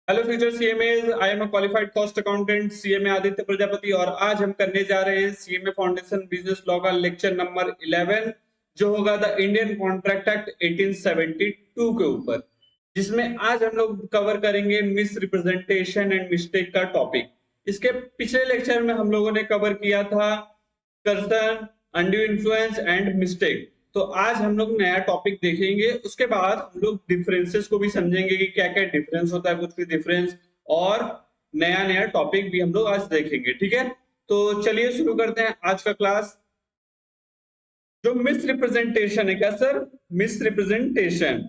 Hello future CMAs, I am a qualified cost accountant CMA Aditya Prajapati और आज हम करने जा रहे हैं सीएमए फाउंडेशन बिजनेस लॉ का लेक्चर नंबर 11 जो होगा द इंडियन कॉन्ट्रैक्ट एक्ट 1872 के ऊपर, जिसमें आज हम लोग कवर करेंगे मिस रिप्रेजेंटेशन एंड मिस्टेक का टॉपिक। इसके पिछले लेक्चर में हम लोगों ने कवर किया था कर्सन, अनड्यू इन्फ्लुएंस एंड मिस्टेक। तो आज हम लोग नया टॉपिक देखेंगे, उसके बाद हम लोग डिफरेंसेस को भी समझेंगे कि क्या क्या डिफरेंस होता है, कुछ भी डिफरेंस, और नया नया टॉपिक भी हम लोग आज देखेंगे। ठीक है, तो चलिए शुरू करते हैं आज का क्लास। जो मिस रिप्रेजेंटेशन है, क्या sir? Miss representation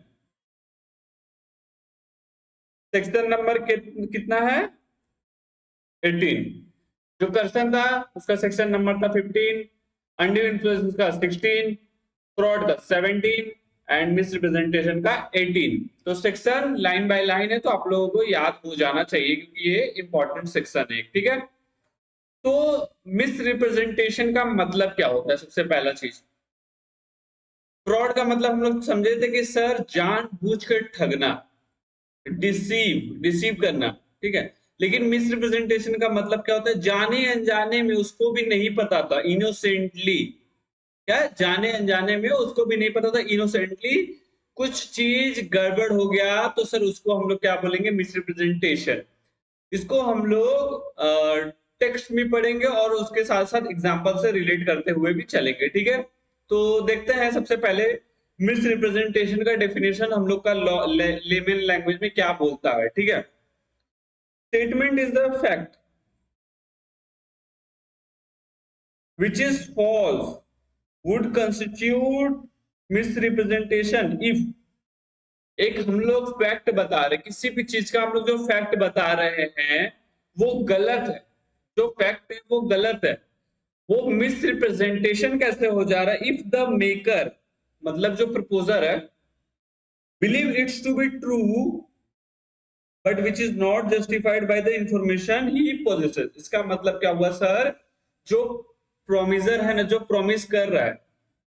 section number कितना है? 18। जो कर्सन था उसका सेक्शन नंबर था 15, अनड्यू इन्फ्लुएंस का 16, फ्रॉड का 17 एंड मिस रिप्रेजेंटेशन का 18। तो सेक्शन लाइन बाय लाइन है, तो आप लोगों को याद हो जाना चाहिए क्योंकि ये इंपॉर्टेंट सेक्शन है। ठीक है, तो मिस रिप्रेजेंटेशन का मतलब क्या होता है? सबसे पहला चीज, फ्रॉड का मतलब हम लोग समझे थे कि सर जानबूझकर ठगना, डिसीव करना। ठीक है, लेकिन मिस रिप्रेजेंटेशन का मतलब क्या होता है? जाने अनजाने में, उसको भी नहीं पता था, इनोसेंटली, क्या जाने अनजाने में उसको भी नहीं पता था, इनोसेंटली कुछ चीज गड़बड़ हो गया, तो सर उसको हम लोग क्या बोलेंगे? Miss representation. इसको हम लोग टेक्स्ट में पढ़ेंगे और उसके साथ साथ एग्जाम्पल से रिलेट करते हुए भी चलेंगे। ठीक है, तो देखते हैं सबसे पहले मिस रिप्रेजेंटेशन का डेफिनेशन हम लोग का लेमन लैंग्वेज में क्या बोलता है। ठीक है, statement is the fact which is false would constitute misrepresentation if, एक हम लोग फैक्ट बता रहे, किसी भी चीज का हम लोग जो फैक्ट बता रहे हैं वो गलत है, जो फैक्ट है वो गलत है, वो मिस रिप्रेजेंटेशन कैसे हो जा रहा है? इफ द मेकर, मतलब जो प्रपोजर है, believe it's to be true but which is not justified by the information he possesses. इसका मतलब क्या हुआ सर? जो प्रोमिजर है ना, जो प्रॉमिस कर रहा है,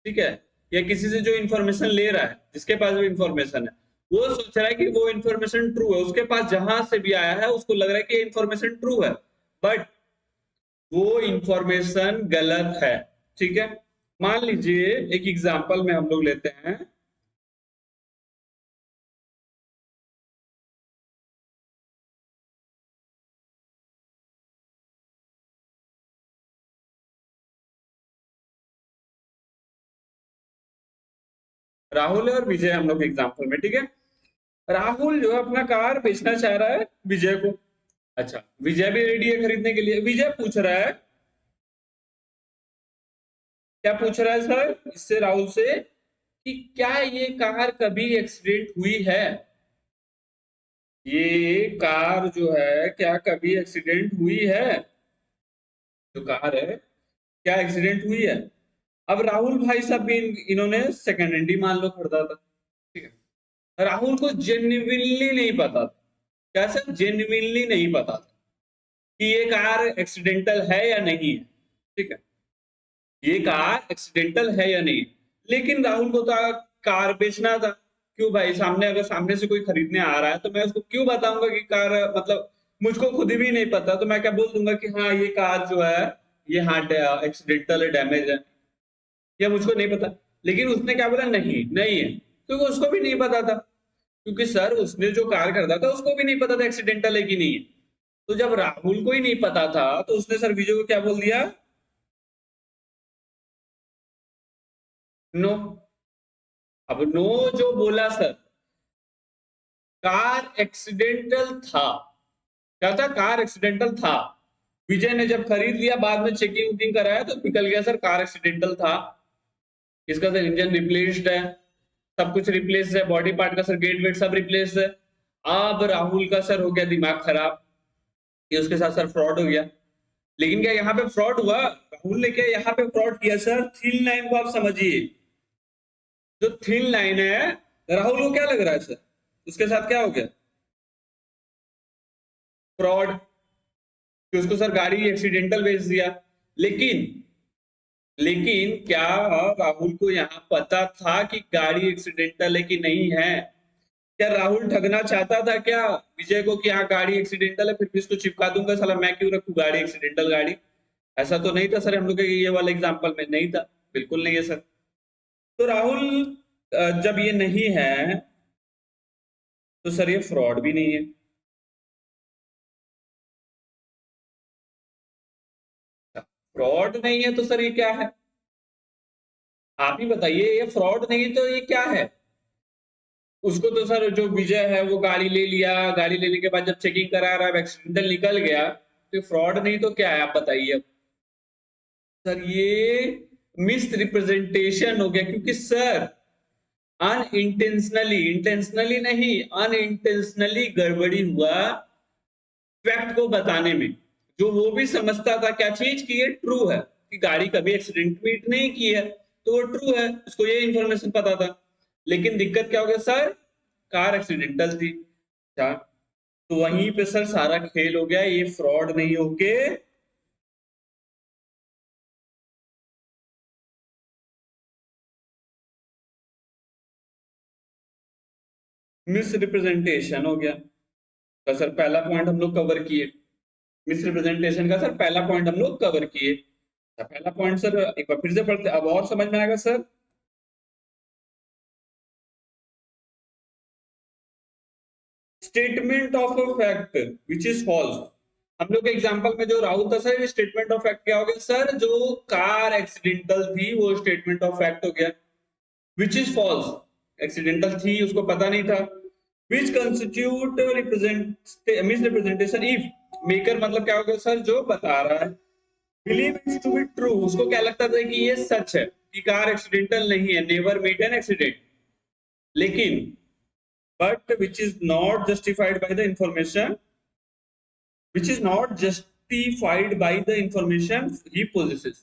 ठीक है, या किसी से जो इंफॉर्मेशन ले रहा है, जिसके पास भी इंफॉर्मेशन है, वो सोच रहा है कि वो इंफॉर्मेशन ट्रू है, उसके पास जहां से भी आया है उसको लग रहा है कि इंफॉर्मेशन ट्रू है, बट वो इंफॉर्मेशन गलत है। ठीक है, मान लीजिए एक एग्जांपल में हम लोग लेते हैं। राहुल और विजय हम लोग एग्जांपल में। ठीक है, राहुल जो है अपना कार बेचना चाह रहा है विजय को। अच्छा, विजय भी रेडी है खरीदने के लिए। विजय पूछ रहा है, क्या पूछ रहा है सर इससे, राहुल से, कि क्या ये कार कभी एक्सीडेंट हुई है? ये कार जो है क्या कभी एक्सीडेंट हुई है? जो कार है क्या एक्सीडेंट हुई है? अब राहुल भाई साहब भी इन्होंने सेकंड हैंड ही मान लो खरीदा था। ठीक है, राहुल को जेन्युइनली नहीं पता था, क्या सर? जेन्युइनली नहीं पता था कि ये कार एक्सीडेंटल है या नहीं है। ठीक है, ये कार एक्सीडेंटल है या नहीं, लेकिन राहुल को तो कार बेचना था। क्यों भाई? सामने अगर सामने से कोई खरीदने आ रहा है तो मैं उसको क्यों बताऊंगा कि कार, मतलब मुझको खुद भी नहीं पता तो मैं क्या बोल दूंगा कि हाँ ये कार जो है ये हाँ एक्सीडेंटल है, डैमेज है, या मुझको नहीं पता। लेकिन उसने क्या बोला? नहीं नहीं है, क्योंकि उसको भी नहीं पता था, क्योंकि सर उसने जो कार खरीदा था उसको भी नहीं पता था एक्सीडेंटल है कि नहीं है। तो जब राहुल को ही नहीं पता था तो उसने सर विजय को क्या बोल दिया? नो। अब नो जो बोला सर, कार एक्सीडेंटल था, क्या था? कार एक्सीडेंटल था। विजय ने जब खरीद लिया, बाद में चेकिंग वुकिंग कराया तो निकल गया सर कार एक्सीडेंटल था। इसका सर इंजन रिप्लेस्ड है, सब कुछ रिप्लेस है, बॉडी पार्ट का सर गेट वेट सब रिप्लेस है। अब राहुल का सर हो गया दिमाग खराब कि उसके साथ सर फ्रॉड हो गया। लेकिन क्या यहाँ पे फ्रॉड हुआ? राहुल ने क्या यहाँ पे फ्रॉड किया सर? थिन लाइन को आप समझिए, जो थिन लाइन है, राहुल को क्या लग रहा है सर उसके साथ क्या हो गया? फ्रॉड, कि उसको सर गाड़ी एक्सीडेंटल बेच दिया। लेकिन लेकिन क्या राहुल को यहाँ पता था कि गाड़ी एक्सीडेंटल है कि नहीं है? क्या राहुल ठगना चाहता था क्या विजय को कि हाँ गाड़ी एक्सीडेंटल है फिर भी इसको चिपका दूंगा, साला मैं क्यों रखूं गाड़ी एक्सीडेंटल गाड़ी। ऐसा तो नहीं था सर, हम लोग के ये वाला एग्जांपल में नहीं था, बिल्कुल नहीं है सर। तो राहुल जब ये नहीं है तो सर ये फ्रॉड भी नहीं है। फ्रॉड नहीं है तो सर ये क्या है, आप ही बताइए, ये फ्रॉड नहीं तो ये क्या है। उसको तो सर जो विजय है वो गाड़ी ले लिया, गाड़ी लेने के बाद जब चेकिंग करा रहा है एक्सीडेंटल निकल गया, तो फ्रॉड नहीं तो क्या है आप बताइए अब। सर ये मिस रिप्रेजेंटेशन हो गया, क्योंकि सर अनइंटेंशनली, इंटेंशनली नहीं अनइंटेंशनली गड़बड़ी हुआ फैक्ट को बताने में। जो वो भी समझता था क्या चीज की ये ट्रू है कि गाड़ी कभी एक्सीडेंट मीट नहीं की है, तो वो ट्रू है, उसको ये इंफॉर्मेशन पता था। लेकिन दिक्कत क्या हो गया सर, कार एक्सीडेंटल थी। अच्छा, तो वहीं पे सर सारा खेल हो गया, ये फ्रॉड नहीं होके मिस रिप्रेजेंटेशन हो गया। तो सर पहला पॉइंट हम लोग कवर किए, मिस रिप्रेजेंटेशन का सर पहला पॉइंट हम लोग कवर किए। पहला पॉइंट सर एक बार फिर से पढ़ते अब और समझ में आएगा sir. Statement of a fact which is false. हम लोग के एग्जांपल में जो राहुल था सर, ये स्टेटमेंट ऑफ फैक्ट क्या हो गया सर, जो कार एक्सीडेंटल थी वो स्टेटमेंट ऑफ फैक्ट हो गया। विच इज फॉल्स, एक्सीडेंटल थी उसको पता नहीं था। Which constitute represent misrepresentation if, maker मतलब क्या हो गया सर, जो बता रहा है। Believe it's to be true, उसको क्या लगता था कि ये सच है कि कार एक्सीडेंटल नहीं है, नेवर मेट एन एक्सीडेंट। लेकिन but which is not justified by the information, which is not justified by the information he possesses।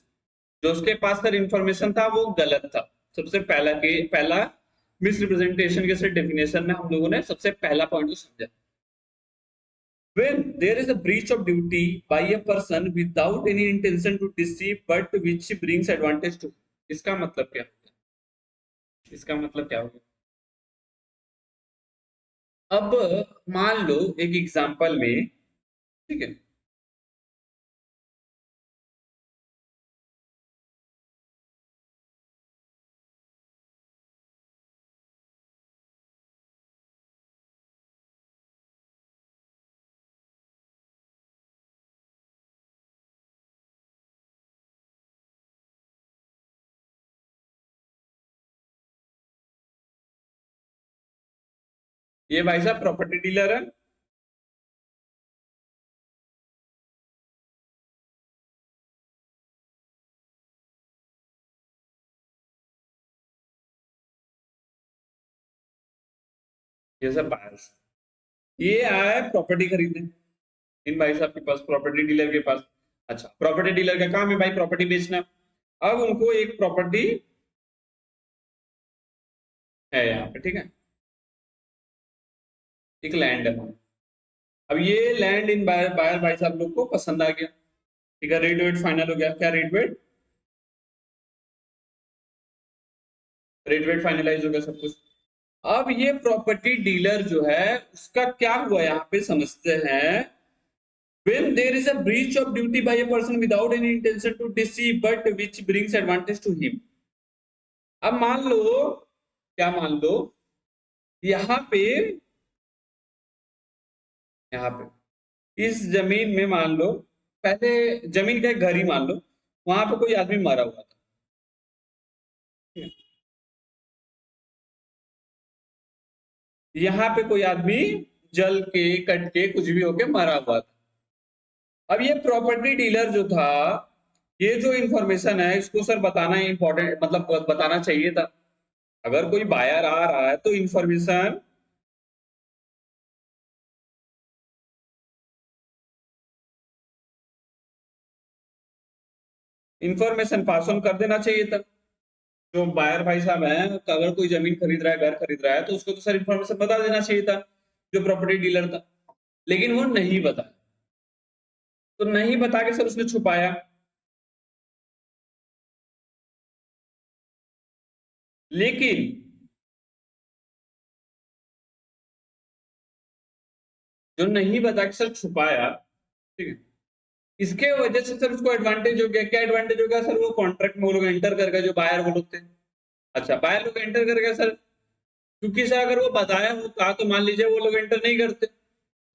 जो उसके पास सर इंफॉर्मेशन था वो गलत था। सबसे पहला मिसरिप्रेजेंटेशन के सर डेफिनेशन में हम लोगों ने सबसे पहला पॉइंट को समझा। when there is a breach of duty by a person without any intention to deceive but which brings advantage to, इसका मतलब क्या होगा, इसका मतलब क्या होगा। अब मान लो एक एग्जांपल में, ठीक है, ये भाई साहब प्रॉपर्टी डीलर है, ये सब बायर्स, ये आया है प्रॉपर्टी खरीदने इन भाई साहब के पास, प्रॉपर्टी डीलर के पास। अच्छा, प्रॉपर्टी डीलर का काम है भाई प्रॉपर्टी बेचना। अब उनको एक प्रॉपर्टी है यहाँ पे, ठीक है, एक लैंड है। अब ये लैंड इन बायर बायर भाई साहब लोग को पसंद आ गया, ठीक है, रेट वेट फाइनल हो गया, क्या rate weight, rate weight finalize हो गया सब कुछ। अब ये प्रॉपर्टी डीलर जो है उसका क्या हुआ यहाँ पे समझते हैं। when there is a breach of duty by a person without any intention to deceive but which brings advantage to him। अब मान लो, क्या मान लो, यहाँ पे, यहाँ पे इस जमीन में मान लो, पहले जमीन का एक घर ही मान लो, वहां पे कोई आदमी मरा हुआ था, यहाँ पे कोई आदमी जल के कट के कुछ भी होके मरा हुआ था। अब ये प्रॉपर्टी डीलर जो था, ये जो इंफॉर्मेशन है इसको सर बताना इंपॉर्टेंट, मतलब बताना चाहिए था। अगर कोई बायर आ रहा है तो इंफॉर्मेशन, इंफॉर्मेशन पास ऑन कर देना चाहिए था। जो बायर भाई साहब हैं, तो अगर कोई जमीन खरीद रहा है, घर खरीद रहा है, तो उसको तो सर इन्फॉर्मेशन बता देना चाहिए था, जो प्रॉपर्टी डीलर था। लेकिन वो नहीं बताया, तो नहीं बता के सर उसने छुपाया। लेकिन जो नहीं बता के सर छुपाया, ठीक है, इसके वजह से सर उसको एडवांटेज हो गया। क्या एडवांटेज हो गया सर? वो कॉन्ट्रैक्ट में वो लोग एंटर कर गए, जो बायर वो लोग थे। अच्छा, बायर लोग एंटर कर गए सर, क्योंकि सर अगर वो बताया होता तो मान लीजिए वो लोग एंटर नहीं करते,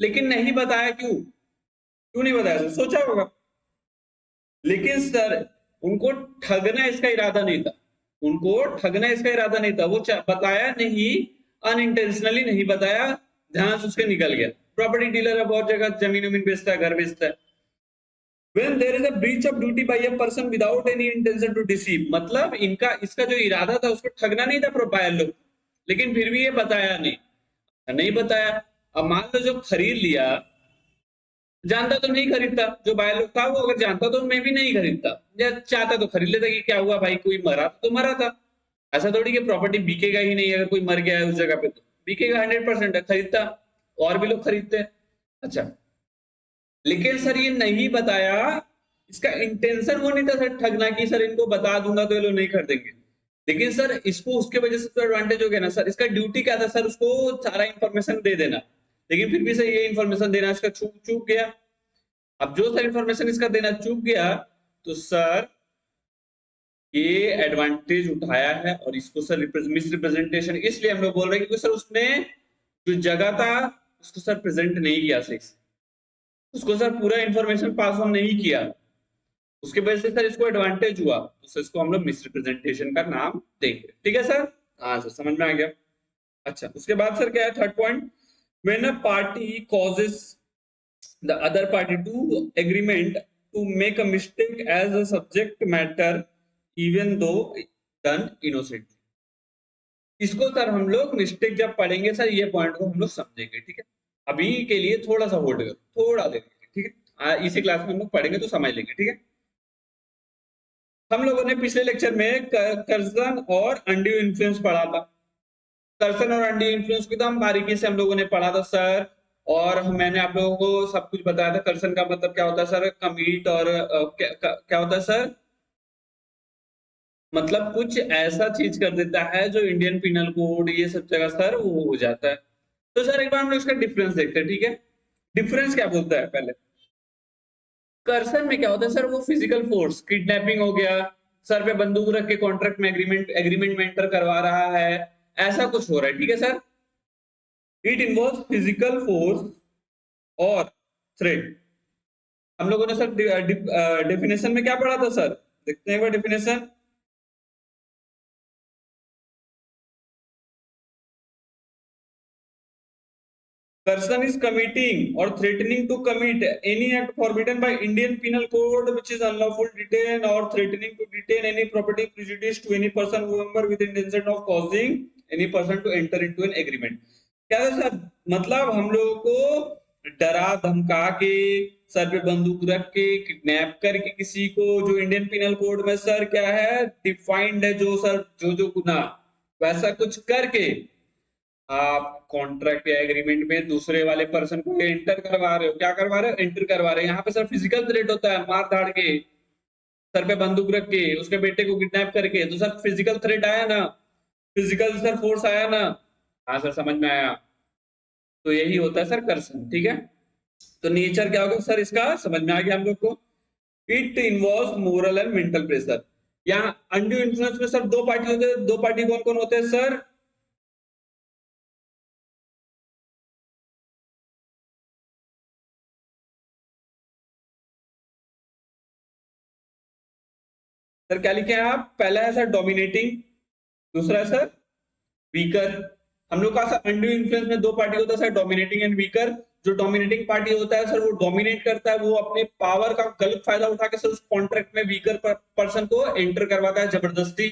लेकिन नहीं बताया। क्यों क्यों नहीं बताया सर? सोचा होगा। लेकिन सर उनको ठगना इसका इरादा नहीं था, उनको ठगना इसका इरादा नहीं था। वो बताया नहीं, अनइंटेंशनली नहीं बताया, ध्यान से उसके निकल गया। प्रॉपर्टी डीलर है, बहुत जगह जमीन वमीन बेचता है, घर बेचता है। When there is a breach of duty by a person without any intention to deceive, मतलब इनका इसका जो इरादा था उसको ठगना नहीं था प्रोपायर लोग, लेकिन फिर भी ये बताया नहीं, नहीं बताया। अब मान लो जो खरीद लिया, जानता तो नहीं खरीदता, जो बायर लोग था वो अगर जानता तो मैं भी नहीं खरीदता, या चाहता तो खरीद लेता कि क्या हुआ भाई, कोई मरा तो मरा था। ऐसा थोड़ी कि प्रॉपर्टी बिकेगा ही नहीं, अगर कोई मर गया है उस जगह पे तो बिकेगा 100% है, खरीदता, और भी लोग खरीदते हैं। अच्छा, लेकिन सर ये नहीं बताया, इसका इंटेंशन वो नहीं था सर ठगना, कि सर इनको बता दूंगा तो ये लोग नहीं खरीदेंगे। लेकिन सर इसको उसके वजह से तो एडवांटेज हो गया ना सर। इसका ड्यूटी क्या था सर? उसको सारा इंफॉर्मेशन दे देना, लेकिन फिर भी सर ये इंफॉर्मेशन देना इसका चूक चूक गया। अब जो सर इंफॉर्मेशन इसका देना चूक गया, तो सर ये एडवांटेज उठाया है, और इसको सर मिस रिप्रेजेंटेशन इसलिए हम लोग बोल रहे हैं क्योंकि सर उसने जो जगह था उसको सर प्रेजेंट नहीं किया सही से, उसको सर पूरा इंफॉर्मेशन पास ऑन नहीं किया, उसके वजह से सर इसको एडवांटेज हुआ, तो सर इसको हम लोग मिस रिप्रेजेंटेशन का नाम देंगे। ठीक है सर? हाँ सर, समझ में आ गया। अच्छा, उसके बाद सर क्या है third point? When a party causes the other party to agreement to make a mistake as a subject matter even though done innocent. इसको सर हम लोग मिस्टेक जब पढ़ेंगे सर, ये पॉइंट को हम लोग समझेंगे। ठीक है, अभी के लिए थोड़ा सा होल्ड करो, थोड़ा देर, ठीक है, इसी क्लास में हम लोग पढ़ेंगे तो समझ लेंगे। ठीक है, हम लोगों ने पिछले लेक्चर में कर्जन और अनड्यू इन्फ्लुएंस पढ़ा था। कर्जन और अनड्यू इन्फ्लुएंस को एकदम बारीकी से हम लोगों ने पढ़ा था सर, और मैंने आप लोगों को सब कुछ बताया था। कर्जन का मतलब क्या होता है सर? कमिट, और क्या होता है सर? मतलब कुछ ऐसा चीज कर देता है जो इंडियन पिनल कोड ये सब जगह सर वो हो जाता है। तो सर एक बार हम लोग इसका डिफरेंस देखते हैं। ठीक है, डिफरेंस क्या बोलता है पहले? कर्सन में क्या होता है सर? वो फिजिकल फोर्स, किडनैपिंग हो गया, सर पे बंदूक रख के कॉन्ट्रैक्ट में एग्रीमेंट में एंटर करवा रहा है, ऐसा कुछ हो रहा है। ठीक है sir, it involve physical force और थ्रेट। हम लोगों ने सर डेफिनेशन में क्या पढ़ा था सर? देखते हैं एक बार definition. Person is committing or threatening to commit any act forbidden by Indian Penal Code which is unlawful detain or threatening to detain any property prejudice to any person whoever with intention of causing any person to enter into an agreement। क्या है sir? मतलब हम लोगों को डरा धमका के, sir पे बंदूक रख के, किडनैप करके किसी को, जो इंडियन पिनल कोड में सर क्या है डिफाइंड है, जो सर जो गुना, वैसा कुछ करके आप कॉन्ट्रैक्ट या एग्रीमेंट में दूसरे वाले पर्सन को एंटर करवा रहे हो। क्या करवा रहे हो? एंटर करवा रहे हो। यहाँ पे सर फिजिकल थ्रेट होता है, मार धाड़ के, सर पे बंदूक रख के, उसके बेटे को किडनैप करके, तो सर फिजिकल थ्रेट आया ना, फिजिकल सर फोर्स आया ना। हाँ सर, समझ में आया। तो यही होता है सर कर्सन। ठीक है, तो नेचर क्या होगा सर इसका? समझ में आ गया हम लोग को। It involve moral and mental pressure. यहाँ अनड्यू इन्फ्लुएंस में सर दो पार्टी होते हैं। दो पार्टी कौन कौन होते हैं सर? सर क्या लिखे हैं आप? पहला है सर डोमिनेटिंग, दूसरा है सर वीकर। हम लोग का सर अनड्यू इन्फ्लुएंस में दो पार्टी होता है सर, डोमिनेटिंग एंड वीकर। जो डोमिनेटिंग पार्टी होता है सर वो डोमिनेट करता है, वो अपने पावर का गलत फायदा उठा के सर उस कॉन्ट्रैक्ट में वीकर पर्सन को एंटर करवाता है जबरदस्ती।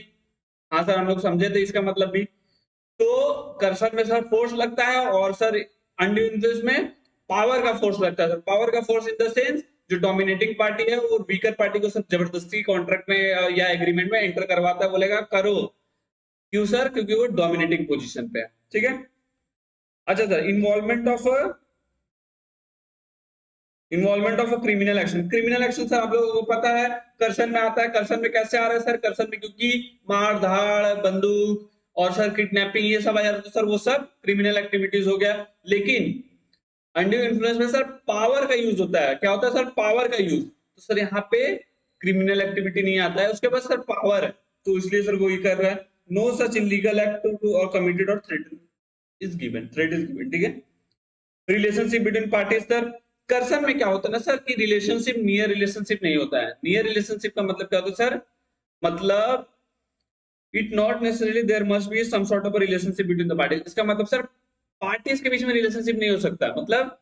हाँ सर, हम लोग समझे थे इसका मतलब भी। तो कर्सर में सर फोर्स लगता है, और सर अनड्यू इन्फ्लुएंस में पावर का फोर्स लगता है। सर पावर का फोर्स इन द सेंस, जो डोमिनेटिंग पार्टी है वो वीकर पार्टी को सर जबरदस्ती कॉन्ट्रैक्ट में या एग्रीमेंट में एंटर करवाता है, बोलेगा करो। क्यों सर? क्योंकि वो डोमिनेटिंग पोजीशन पे है। ठीक है, अच्छा sir, involvement of a criminal action. Criminal action sir आप लोगों को पता है कर्सन में आता है। कर्सन में कैसे आ रहा है सर? कर्सन में क्योंकि मार धाड़, बंदूक और सर किडनैपिंग ये सब आ जाता है, तो सर वो सब क्रिमिनल एक्टिविटीज हो गया। लेकिन अंडू इन्फ्लुएंस में सर पावर का यूज होता है। क्या होता है सर? पावर का यूज। तो सर यहाँ पे क्रिमिनल एक्टिविटी नहीं आता है, उसके पास सर पावर है, तो इसलिए सर वो ये कर रहा है। No such illegal act to or committed or threat is given, threat is given, ठीक है। Relationship between parties sir, coercion में क्या होता है ना सर कि रिलेशनशिप नियर रिलेशनशिप नहीं होता है। नियर रिलेशनशिप का मतलब क्या होता है सर? मतलब it not necessarily there must be some sort of relationship between the parties. इसका मतलब सर पार्टीज के बीच में रिलेशनशिप नहीं हो सकता। मतलब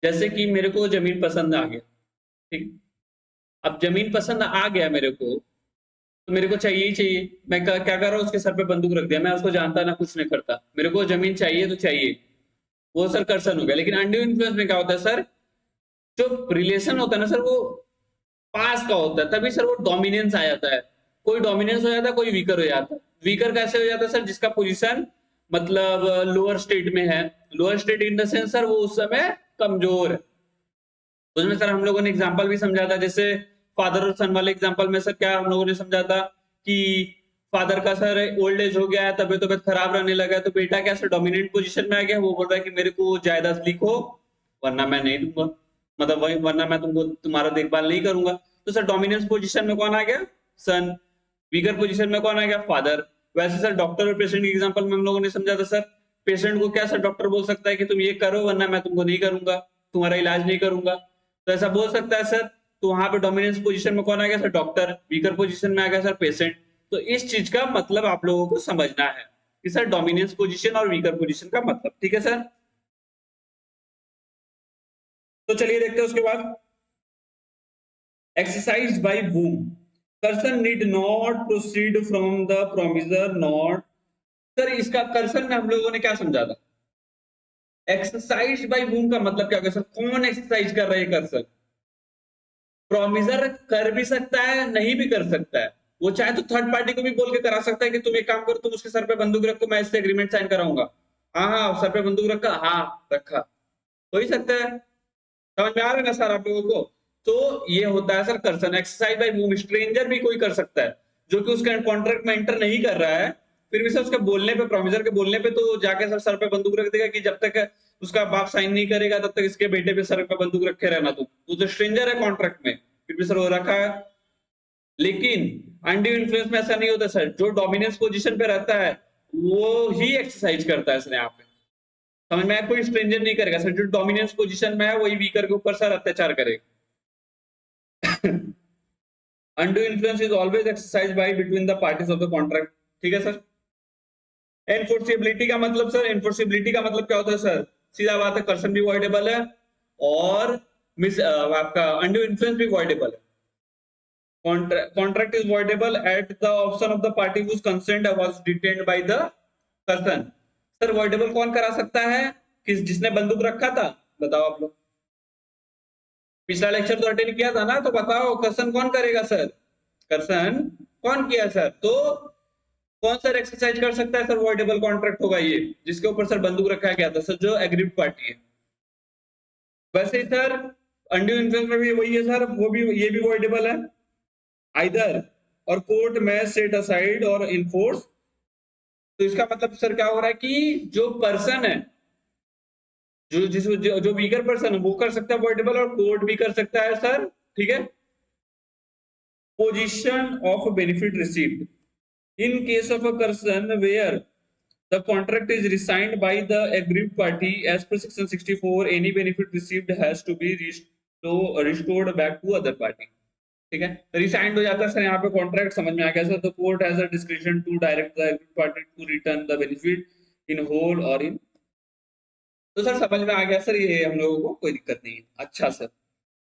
जैसे कि मेरे को जमीन पसंद आ गया, ठीक, अब जमीन पसंद आ गया मेरे को, तो मेरे को चाहिए ही चाहिए। मैं क्या कर रहा हूँ? उसके सर पे बंदूक रख दिया, मैं उसको जानता ना कुछ नहीं करता, मेरे को जमीन चाहिए तो चाहिए, वो सर कर्सन हो गया। लेकिन अंडू इन्फ्लुएंस में क्या होता है सर? जो रिलेशन होता है ना सर वो पास का होता है, तभी सर वो डोमिनेंस आ जाता है। कोई डोमिनेंस हो जाता है, कोई वीकर हो जाता है। वीकर कैसे हो जाता है सर? जिसका पोजीशन मतलब लोअर स्टेट में है। Lower state in the sense sir वो उस समय कमजोर है। उसमें सर हम लोगों ने एग्जांपल भी समझा था, जैसे फादर और सन वाले एग्जांपल में सर क्या हम लोगों ने समझा था कि फादर का सर ओल्ड एज हो गया है, तबियत तबियत खराब रहने लगा है, तो बेटा क्या सर डोमिनेंट पोजीशन में आ गया, वो बोल रहा है कि मेरे को जायदाद लिखो वरना मैं नहीं दूंगा, मतलब वही वरना मैं तुमको तुम्हारा देखभाल नहीं करूंगा। तो सर डोमिनेंस पोजीशन में कौन आ गया? सन। वीकर पोजीशन में कौन आ गया? फादर। वैसे सर डॉक्टर और पेशेंट के एग्जांपल में हम लोगों ने समझा था सर, पेशेंट को क्या सर डॉक्टर बोल सकता है कि तुम ये करो वरना मैं तुमको नहीं करूंगा, तुम्हारा इलाज नहीं करूंगा, तो ऐसा बोल सकता है सर। तो वहां पे डोमिनेंस पोजीशन में कौन आ गया सर? डॉक्टर। वीकर पोजीशन में आ गया सर पेशेंट। तो इस चीज का मतलब आप लोगों को समझना है कि सर डोमिनेंस पोजीशन और वीकर पोजीशन का मतलब, ठीक है सर। तो चलिए देखते हैं उसके बाद, exercise by whom person need not proceed from the promisor not। Sir इसका कर्सन में हम लोगों ने क्या समझा था? एक्सरसाइज बाय whom का मतलब क्या होगा सर? कौन एक्सरसाइज कर रहा है कर्सन? प्रोमिसर कर भी सकता है, नहीं भी कर सकता है। वो चाहे तो थर्ड पार्टी को भी बोल के करा सकता है कि तुम एक काम करो, तुम उसके सर पे बंदूक रखो, मैं इससे एग्रीमेंट साइन कराऊंगा। हाँ हाँ, सर पे बंदूक रखा, हाँ रखा, हो ही सकता है। समझ में आ रहा है ना सर आप लोगों को? तो ये होता है सर कर्सन। एक्सरसाइज बाय वूम, स्ट्रेंजर भी कोई कर सकता है जो कि उसके कॉन्ट्रैक्ट में एंटर नहीं कर रहा है, फिर भी सर उसके बोलने पे, प्रोमिसर के बोलने पे तो जाके सर पे बंदूक रख देगा कि जब तक उसका बाप साइन नहीं करेगा तब तक इसके बेटे पे सर पे बंदूक रखे रहना। तू वो तो स्ट्रेंजर है कॉन्ट्रैक्ट में, फिर भी सर वो रखा है। लेकिन अंडू इन्फ्लुएंस में ऐसा नहीं होता सर, जो डोमिनेंस पोजीशन पे रहता है वो ही एक्सरसाइज करता है सर। यहाँ पे समझ में आया? कोई स्ट्रेंजर नहीं करेगा सर, जो डोमिनेंस पोजीशन में है वही वीकर के ऊपर सर अत्याचार करेगा। undue influence is always exercised by between the parties of the contract, ठीक है सर। एनफोर्सिबिलिटी का मतलब सर, एनफोर्सिबिलिटी का मतलब क्या होता है सर? सीधा बात है, कर्सन भी वॉइडेबल है और मिस आपका अंडू इन्फ्लुएंस भी वॉइडेबल है। Contract is voidable at the option of the party whose consent was detained by the person। Sir voidable कौन करा सकता है? किस जिसने बंदूक रखा था? बताओ आप लोग, पिछला लेक्चर तो अटेंड किया था ना, तो बताओ कर्सन कौन करेगा सर? कर्सन कौन किया सर? तो कौन सर एक्सरसाइज कर सकता है सर? वॉइडेबल कॉन्ट्रैक्ट होगा ये, जिसके ऊपर सर बंदूक रखा गया था सर, जो एग्रीड पार्टी है। वैसे ही सर अंडू इन्फ्लुएंस में भी वही है सर, वो भी ये भी वॉइडेबल है आइदर, और कोर्ट में सेट असाइड और इनफोर्स। तो इसका मतलब सर क्या हो रहा है कि जो पर्सन है, जो वीकर पर्सन है वो कर सकता है वॉइडेबल, और कोर्ट भी कर सकता है सर, ठीक है। Position of benefit received in case of a person where the contract is resigned by the aggrieved party as per section 64, any benefit received has to be restored back to other party, ठीक है। Resigned हो जाता है sir यहाँ पे contract, समझ में आ गया sir. The court has a description to direct the agreed party to return the benefit in whole or in. तो सर समझ में आ गया सर, ये हम लोगों को कोई दिक्कत नहीं है। अच्छा सर,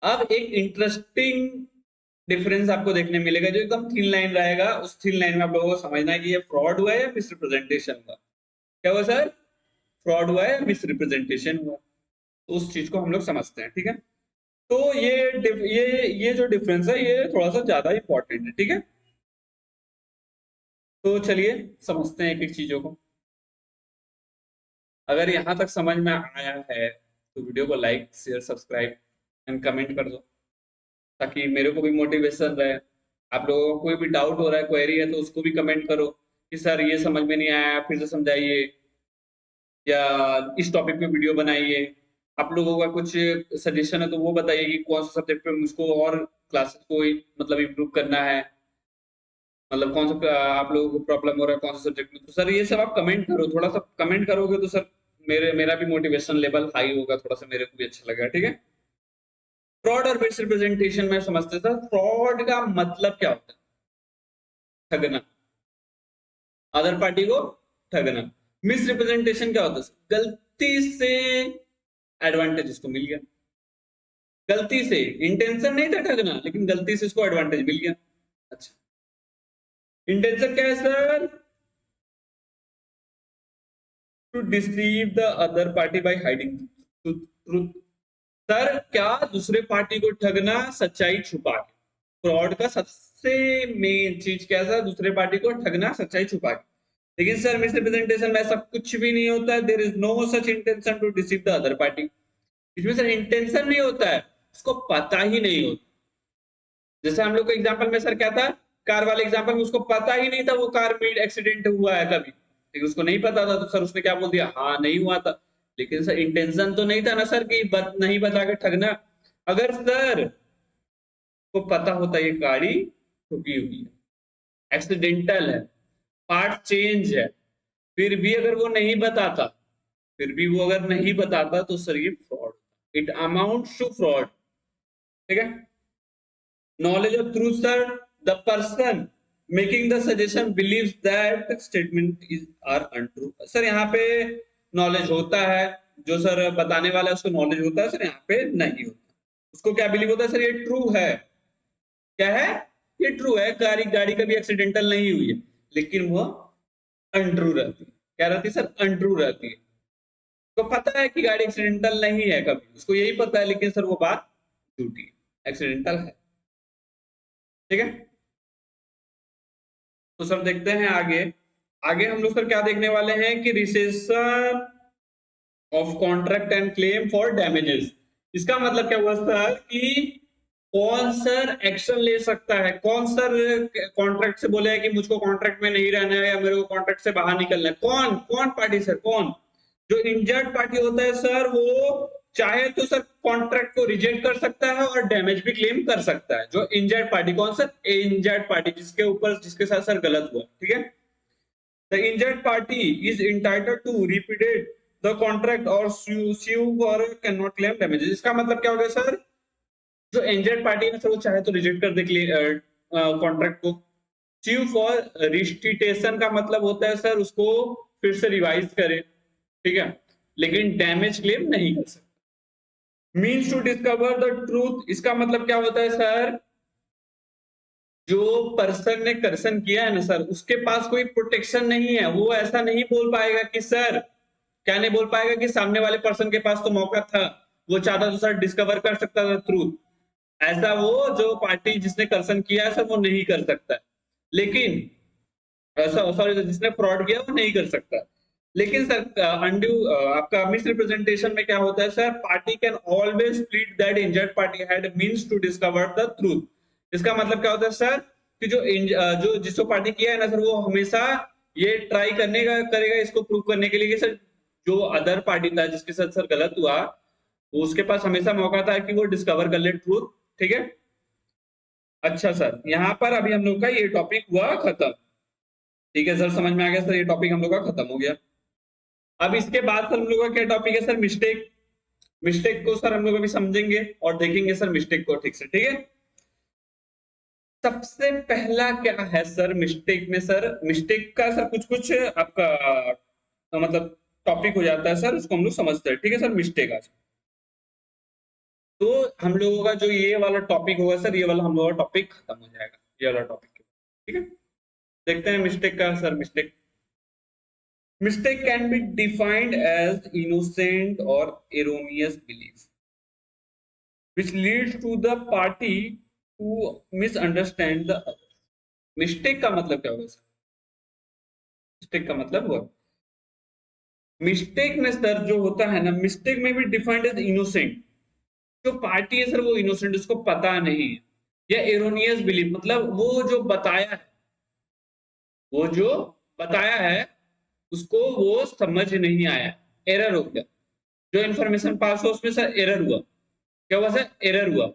अब एक इंटरेस्टिंग डिफरेंस आपको देखने मिलेगा जो एकदम थिन लाइन रहेगा। उस थिन लाइन में आप लोगों को समझना है कि ये फ्रॉड हुआ है या मिसरिप्रेजेंटेशन हुआ। क्या हुआ सर? फ्रॉड हुआ है, मिसरिप्रेजेंटेशन हुआ। तो उस चीज को हम लोग समझते हैं, ठीक है। तो ये जो डिफरेंस है ये थोड़ा सा ज्यादा इंपॉर्टेंट है, ठीक है। तो चलिए समझते हैं एक एक चीजों को। अगर यहाँ तक समझ में आया है तो वीडियो को like share subscribe and comment कर दो, ताकि मेरे को भी मोटिवेशन रहे। आप लोगों को कोई भी डाउट हो रहा है, क्वेरी है, तो उसको भी कमेंट करो कि सर ये समझ में नहीं आया, फिर से समझाइए। या इस टॉपिक पे वीडियो बनाइए। आप लोगों का कुछ सजेशन है तो वो बताइए कि कौन सा सब्जेक्ट पे मुझको और क्लासेस को मतलब इम्प्रूव करना है, मतलब कौन सा आप लोगों को प्रॉब्लम हो रहा है कौन सा सब्जेक्ट में। तो सर ये सब आप कमेंट करो, थोड़ा सा कमेंट करोगे तो सर मेरा भी मोटिवेशन लेवल हाई होगा, थोड़ा सा मेरे को भी अच्छा लगेगा। ठीक है। फ्रॉड और मिस रिप्रेजेंटेशन में समझते सर, फ्रॉड का मतलब क्या होता है? ठगना, अदर पार्टी को ठगना। मिस रिप्रेजेंटेशन क्या होता है? गलती से एडवांटेज इसको मिल गया, गलती से, इंटेंशन नहीं था ठगना लेकिन गलती से इसको एडवांटेज मिल गया। अच्छा, इंटेंशन क्या है sir? To deceive the other party by hiding truth. Sir क्या? दूसरे पार्टी को ठगना, सच्चाई छुपा के। फ्रॉड का सबसे मेन चीज क्या है? दूसरे पार्टी को ठगना, सच्चाई छुपा के। लेकिन सर मिसरिप्रेजेंटेशन में ऐसा कुछ भी नहीं होता है। There is no such intention to deceive the other party. इसमें सर इंटेंशन नहीं होता है, उसको पता ही नहीं होता। जैसे हम लोग को एग्जांपल में सर क्या था, कार वाले एग्जांपल में उसको पता ही नहीं था वो कार में एक्सीडेंट हुआ है कभी, लेकिन उसको नहीं पता था तो सर उसने क्या बोल दिया, हाँ नहीं हुआ था। लेकिन सर इंटेंशन तो नहीं था ना सर कि नहीं बता के ठगना। अगर सर को पता होता ये गाड़ी ठुकी हुई है, एक्सीडेंटल है, पार्ट चेंज है, फिर भी अगर वो नहीं बताता, फिर भी वो अगर नहीं बताता तो सर ये fraud, it amount to fraud. ठीक है। Knowledge of truth, sir. The person making the suggestion believes that statement is are untrue. Sir यहाँ पे नॉलेज होता है, जो सर बताने वाला है उसको नॉलेज होता है, सर यहाँ पे नहीं होता। उसको क्या बिलीव होता है सर? ये ट्रू है। क्या है? ये ट्रू है, गाड़ी गाड़ी कभी एक्सीडेंटल नहीं हुई है, लेकिन वो अनट्रू रहती है। क्या रहती है सर? अनट्रू रहती है। तो पता है कि गाड़ी एक्सीडेंटल नहीं है कभी, उसको यही पता है, लेकिन सर वो बात झूठी है, एक्सीडेंटल है। ठीक है। तो सर देखते हैं आगे। आगे हम लोग सर क्या देखने वाले हैं कि recession of contract and claim for damages. इसका मतलब क्या हुआ सर कि कौन सर एक्शन ले सकता है, कौन सर कॉन्ट्रैक्ट से बोले कि मुझको कॉन्ट्रैक्ट में नहीं रहना है या मेरे को कॉन्ट्रैक्ट से बाहर निकलना है। कौन कौन पार्टी सर? कौन? जो इंजर्ड पार्टी होता है सर, वो चाहे तो सर कॉन्ट्रैक्ट को रिजेक्ट कर सकता है और डैमेज भी क्लेम कर सकता है। जो इंजर्ड पार्टी, कौन सर? इंजर्ड पार्टी, जिसके ऊपर जिसके साथ सर गलत हुआ। ठीक है। The injured party is entitled to repeated the contract or sue for can not claim damages. इसका मतलब क्या हो गया सर? जो इंजर्ड पार्टी है सर वो चाहे तो रिजेक्ट कर दे कॉन्ट्रैक्ट को। च्यू फॉर रिस्टिटेशन का मतलब होता है सर उसको फिर से रिवाइज करे। ठीक है। लेकिन डैमेज क्लेम नहीं कर सकता। Means to discover the truth, इसका मतलब क्या होता है सर? जो पर्सन ने करसन किया है ना सर, उसके पास कोई प्रोटेक्शन नहीं है। वो ऐसा नहीं बोल पाएगा कि सर, क्या नहीं बोल पाएगा कि सामने वाले पर्सन के पास तो मौका था, वो चाहता तो सर डिस्कवर कर सकता था ट्रूथ। ऐसा वो जो पार्टी जिसने करसन किया है सर वो नहीं कर सकता। लेकिन ऐसा, सॉरी, जिसने फ्रॉड किया वो नहीं कर सकता। लेकिन सर अंडू आपका मिस रिप्रेजेंटेशन में क्या होता है sir? Party can always plead that injured party had means to discover the truth. इसका मतलब क्या होता है सर कि जो जिसको पार्टी किया है ना सर, वो हमेशा ये ट्राई करने का करेगा इसको प्रूव करने के लिए कि सर जो अदर पार्टी था जिसके साथ सर गलत हुआ, वो उसके पास हमेशा मौका था कि वो डिस्कवर कर ले ट्रूथ। ठीक है। अच्छा सर, यहाँ पर अभी हम लोग का ये टॉपिक हुआ खत्म। ठीक है सर, समझ में आ गया सर, ये टॉपिक हम लोग का खत्म हो गया। अब इसके बाद सर हम लोग का क्या टॉपिक है सर? मिस्टेक। मिस्टेक को सर हम लोग अभी समझेंगे और देखेंगे सर मिस्टेक को ठीक से। ठीक है। सबसे पहला क्या है सर मिस्टेक में? सर मिस्टेक का सर कुछ कुछ आपका मतलब टॉपिक हो जाता है सर, उसको हम लोग समझते हैं। ठीक है सर। मिस्टेक आज तो हम लोगों का जो ये वाला टॉपिक होगा सर, ये वाला हम लोगों का टॉपिक खत्म हो जाएगा, ये वाला टॉपिक। ठीक है। देखते हैं मिस्टेक का sir. Mistake, mistake can be defined as innocent or erroneous belief which leads to the party to misunderstand the other. Mistake का मतलब क्या होगा सर? मिस्टेक का मतलब हुआ, मिस्टेक में सर जो होता है ना, मिस्टेक में भी डिफाइंड एज इनोसेंट। जो पार्टी है सर वो इनोसेंट, उसको पता नहीं है। या एरोनियस बिलीफ मतलब वो जो बताया है, वो जो बताया है उसको वो समझ नहीं आया। एरर हो गया, जो इन्फॉर्मेशन पास हो उसमें सर एरर हुआ। क्या हुआ सर? एरर हुआ।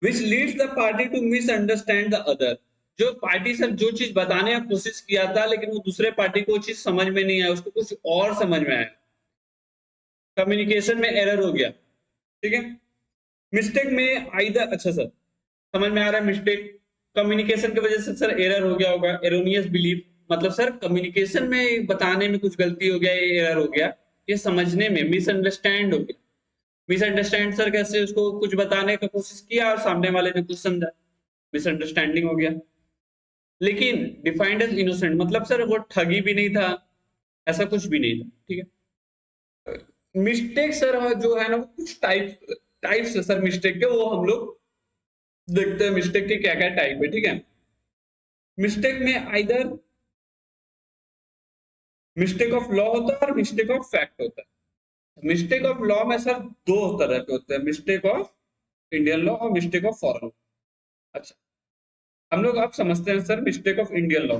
Which leads the party to misunderstand the other. जो पार्टी सर जो चीज बताने का कोशिश किया था लेकिन वो दूसरे पार्टी को वो चीज समझ में नहीं आया, उसको कुछ और समझ में आया, कम्युनिकेशन में एरर हो गया। ठीक है। मिस्टेक में आइदर, अच्छा सर समझ में आ रहा है, मिस्टेक कम्युनिकेशन की वजह से सर एरर हो गया होगा, एरोनियस बिलीफ, मतलब सर कम्युनिकेशन में बताने में कुछ गलती हो गया, ये एरर हो गया, ये समझने में मिसअंडरस्टैंड हो गया। मिसअंडरस्टैंड सर कैसे? उसको कुछ बताने का कोशिश किया और सामने वाले ने कुछ समझा, मिसअंडरस्टैंडिंग हो गया। लेकिन डिफाइंड एज इनोसेंट, मतलब सर वो ठगी भी नहीं था, ऐसा कुछ भी नहीं था। ठीक है। मिस्टेक सर जो है ना वो कुछ टाइप्स है सर मिस्टेक के, वो हम लोग देखते हैं मिस्टेक के क्या क्या टाइप है। ठीक है। मिस्टेक में आइदर मिस्टेक ऑफ लॉ होता है और मिस्टेक ऑफ फैक्ट होता है। मिस्टेक ऑफ लॉ में सर दो तरह के होते हैं, मिस्टेक ऑफ इंडियन लॉ और मिस्टेक ऑफ फॉरेन लॉ। अच्छा, हम लोग अब समझते हैं sir mistake of Indian law.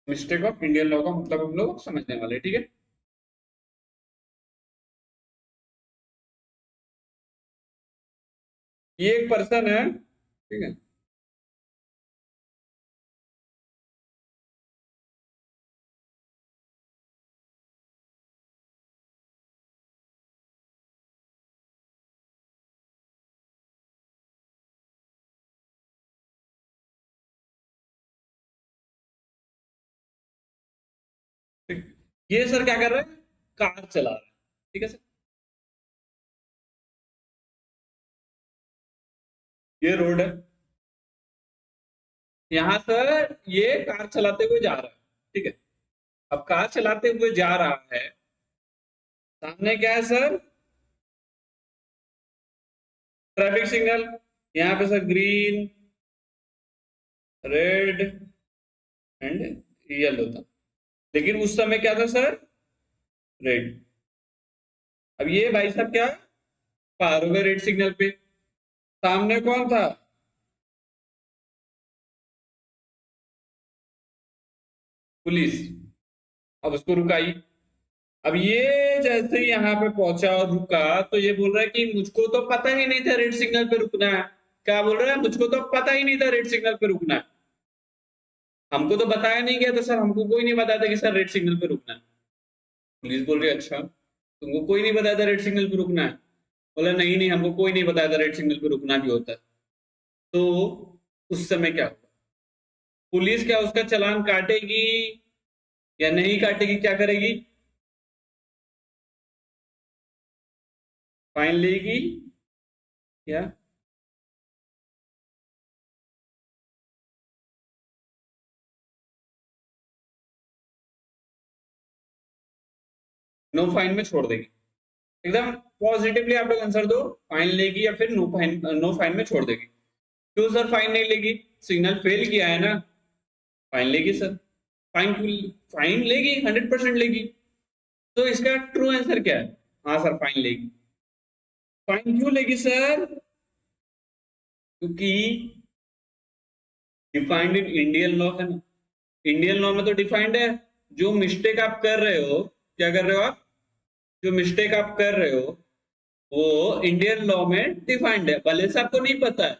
Mistake of Indian law का मतलब हम लोग समझने वाले हैं। ठीक है। ये एक पर्सन है, ठीक है, ठीक। ये सर क्या कर रहा है? कार चला रहा है। ठीक है सर, ये रोड है, यहाँ सर ये कार चलाते हुए जा रहा है। ठीक है। अब कार चलाते हुए जा रहा है, सामने क्या है सर? Traffic signal. यहाँ पे sir green, red and yellow था, लेकिन उस समय क्या था सर? रेड। अब ये भाई साहब क्या पार हो गए रेड सिग्नल पे। सामने कौन था? पुलिस। अब उसको रुकाई। अब ये जैसे ही यहाँ पे पहुंचा और रुका तो ये बोल रहा है कि मुझको तो पता ही नहीं था रेड सिग्नल पे रुकना है। क्या बोल रहा है? मुझको तो पता ही नहीं था रेड सिग्नल पे रुकना है, हमको तो बताया नहीं गया था सर, हमको कोई नहीं बताया था कि सर रेड सिग्नल पे रुकना है। पुलिस बोल रही है अच्छा तुमको कोई नहीं बताया था रेड सिग्नल पे रुकना है? बोला नहीं नहीं, हमको कोई नहीं बताया था रेड सिग्नल पे रुकना भी होता है। तो उस समय क्या होगा? पुलिस क्या उसका चालान काटेगी या नहीं काटेगी? क्या करेगी? फाइन लेगी या नो फाइन में छोड़ देगी? एकदम पॉजिटिवली आप लोग आंसर दो, फाइन लेगी या फिर नो फाइन में छोड़ देगी। क्यों सर फाइन नहीं लेगी? सिग्नल फेल किया है ना, फाइन लेगी सर। फाइन क्यों? फाइन लेगी, 100% लेगी। तो इसका ट्रू आंसर क्या है? हाँ सर फाइन लेगी। फाइन क्यों लेगी सर? क्योंकि डिफाइंड इन इंडियन लॉ है ना, इंडियन लॉ में तो डिफाइंड है। जो मिस्टेक आप कर रहे हो, क्या कर रहे हो आप? जो मिस्टेक आप कर रहे हो वो इंडियन लॉ में डिफाइंड है, भले से आपको नहीं पता है,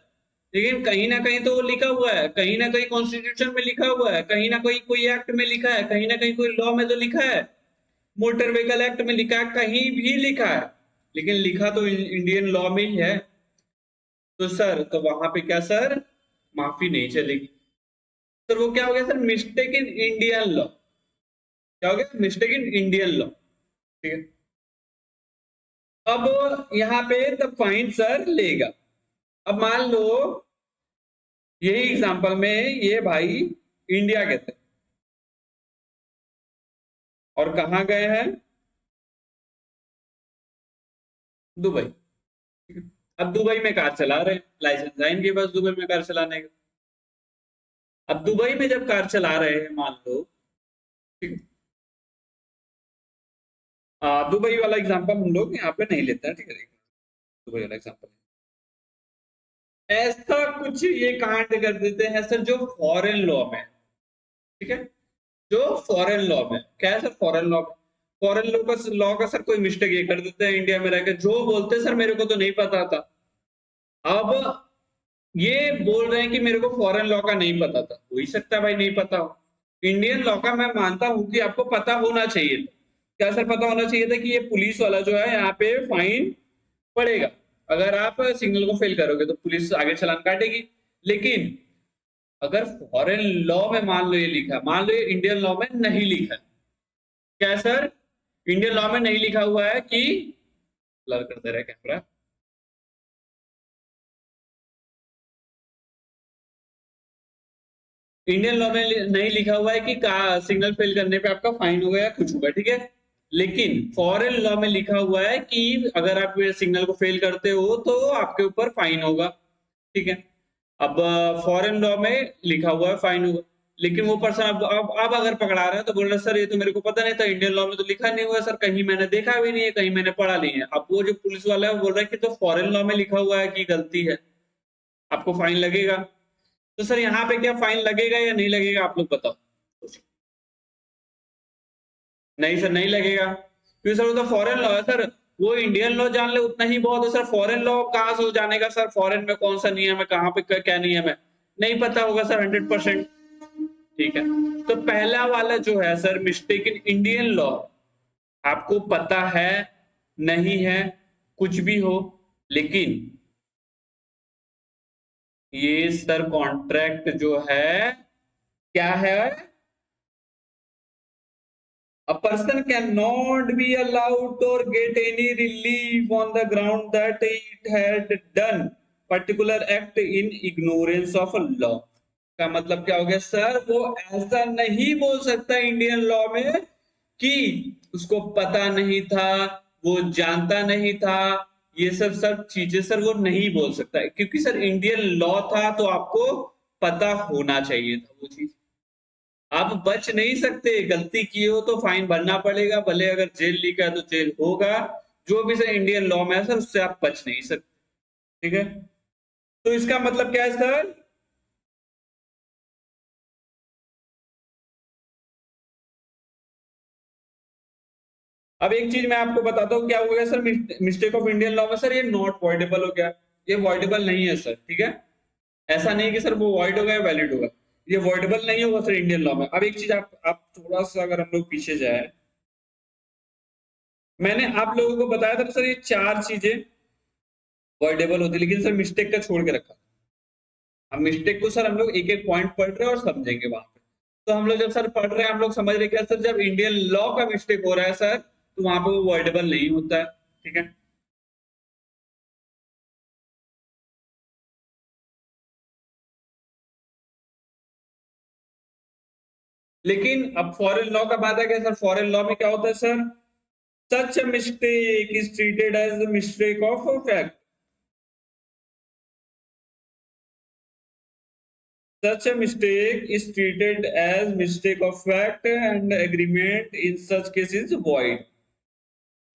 लेकिन कहीं ना कहीं तो वो लिखा हुआ है, कहीं ना कहीं कॉन्स्टिट्यूशन में लिखा हुआ है, कहीं ना कहीं कोई एक्ट में लिखा है, कहीं ना कहीं कोई लॉ में तो लिखा है, मोटर व्हीकल एक्ट में लिखा है, कहीं भी लिखा है, लेकिन लिखा तो इंडियन लॉ में ही है। तो सर तो वहां पे क्या सर माफी नहीं चलेगी। सर वो क्या हो गया sir? Mistake in Indian law. क्या हो गया? Mistake in Indian law. ठीक है। अब यहाँ पे द फाइन सर लेगा। अब मान लो यही एग्जांपल में ये भाई इंडिया के थे और कहाँ गए हैं? दुबई। अब दुबई में कार चला रहे हैं, लाइसेंस है इनके पास दुबई में कार चलाने का। अब दुबई में जब कार चला रहे हैं मान लो, ठीक है, दुबई वाला एग्जांपल हम लोग यहाँ पे नहीं लेते हैं, ठीक है। दुबई वाला एग्जांपल ऐसा कुछ ये कांड कर देते हैं सर जो फॉरेन लॉ में, ठीक है, जो फॉरेन लॉ में क्या है सर, फॉरेन लॉ में, फॉरेन लॉ का सर कोई मिस्टेक ये कर देते हैं इंडिया में रहकर, जो बोलते हैं सर मेरे को तो नहीं पता था। अब ये बोल रहे हैं कि मेरे को फॉरेन लॉ का नहीं पता था, हो ही सकता है भाई नहीं पता हो। इंडियन लॉ का मैं मानता हूं कि आपको पता होना चाहिए था। क्या सर पता होना चाहिए था कि ये पुलिस वाला जो है यहाँ पे फाइन पड़ेगा, अगर आप सिग्नल को फेल करोगे तो पुलिस आगे चालान काटेगी। लेकिन अगर फॉरेन लॉ में मान लो ये लिखा है, मान लो ये इंडियन लॉ में नहीं लिखा है, क्या है सर, इंडियन लॉ में नहीं लिखा हुआ है कि, ब्लर कर दे रहा है कैमरा, इंडियन लॉ में नहीं लिखा हुआ है कि सिग्नल फेल करने पे आपका फाइन होगा या कुछ होगा, ठीक है। लेकिन फॉरेन लॉ में लिखा हुआ है कि अगर आप सिग्नल को फेल करते हो तो आपके ऊपर फाइन होगा, ठीक है। अब फॉरेन लॉ में लिखा हुआ है फाइन होगा, लेकिन वो पर्सन अब अगर पकड़ा रहे हैं तो बोल रहे सर ये तो मेरे को पता नहीं था, इंडियन लॉ में तो लिखा नहीं हुआ है सर, कहीं मैंने देखा भी नहीं है, कहीं मैंने पढ़ा नहीं है। अब वो जो पुलिस वाला है वो बोल रहा है कि तो फॉरेन लॉ में लिखा हुआ है कि गलती है, आपको फाइन लगेगा। तो सर यहाँ पे क्या फाइन लगेगा या नहीं लगेगा, आप लोग बताओ। नहीं सर नहीं लगेगा, क्योंकि सर वो तो फॉरेन लॉ है सर, वो इंडियन लॉ जान ले उतना ही बहुत है सर, फॉरेन लॉ कहाँ से हो जानेगा सर, फॉरेन में कौन सा नियम है, कहाँ पे क्या नियम है, नहीं पता होगा सर 100%, ठीक है। तो पहला वाला जो है sir mistake in Indian law, आपको पता है नहीं है कुछ भी हो, लेकिन ये सर कॉन्ट्रैक्ट जो है क्या है, a person cannot be allowed or get any relief on the ground that it had done particular act in ignorance of a law। का मतलब क्या हो गया सर, वो ऐसा नहीं बोल सकता इंडियन लॉ में कि उसको पता नहीं था, वो जानता नहीं था, ये सब सब चीजें सर वो नहीं बोल सकता है, क्योंकि सर इंडियन लॉ था तो आपको पता होना चाहिए था वो चीज। आप बच नहीं सकते, गलती की हो तो फाइन भरना पड़ेगा, भले अगर जेल लिखा है तो जेल होगा, जो भी सर इंडियन लॉ में है सर उससे आप बच नहीं सकते, ठीक है। तो इसका मतलब क्या है सर, अब एक चीज मैं आपको बताता हूँ क्या हो गया sir, mistake of Indian law में सर ये नॉट वॉइडेबल हो गया, ये वॉइडेबल नहीं है सर, ठीक है। ऐसा नहीं कि सर वो वॉइड होगा या वैलिड होगा, ये वॉइडेबल नहीं होगा सर इंडियन लॉ में। अब एक चीज आप थोड़ा सा अगर हम लोग पीछे जाए, मैंने आप लोगों को बताया था सर ये चार चीजें वॉइडेबल होती, लेकिन सर मिस्टेक का छोड़ के रखा। अब मिस्टेक को सर हम लोग एक एक पॉइंट पढ़ रहे हैं और समझेंगे वहां पे। तो हम लोग जब सर पढ़ रहे हैं हम लोग समझ रहे क्या सर, जब इंडियन लॉ का मिस्टेक हो रहा है सर तो वहां पे वो वॉइडेबल नहीं होता है, ठीक है। लेकिन अब फॉरेन लॉ का बात है क्या सर, फॉरेन लॉ में क्या होता है sir, such a mistake is treated as a mistake of a fact, such a mistake is treated as mistake of fact and agreement in such case is void।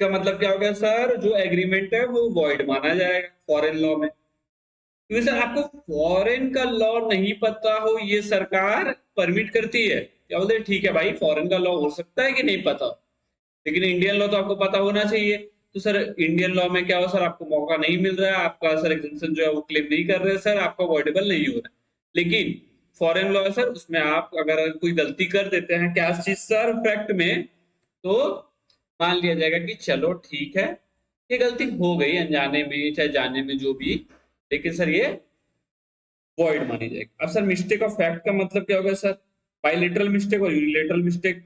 का मतलब क्या हो गया sir, जो एग्रीमेंट है वो वॉइड माना जाएगा फॉरेन लॉ में, क्योंकि सर आपको फॉरेन का लॉ नहीं पता हो ये सरकार परमिट करती है, क्या बोलते हैं ठीक है भाई फॉरेन का लॉ हो सकता है कि नहीं पता, लेकिन इंडियन लॉ तो आपको पता होना चाहिए। तो सर इंडियन लॉ में क्या हो सर, आपको मौका नहीं मिल रहा है, आपका सर एग्जेम्पशन जो है वो क्लेम नहीं कर रहे हैं सर, आपका वॉइडेबल नहीं हो रहा है। लेकिन फॉरेन लॉ है सर, उसमें आप अगर कोई गलती कर देते हैं क्या चीज सर फैक्ट में, तो मान लिया जाएगा कि चलो ठीक है ये गलती हो गई अनजाने में चाहे जाने में जो भी, लेकिन सर ये वॉइड मानी जाएगी। अब सर मिस्टेक ऑफ फैक्ट का मतलब क्या होगा सर, बाइलेटरल मिस्टेक और यूनिलेटरल मिस्टेक।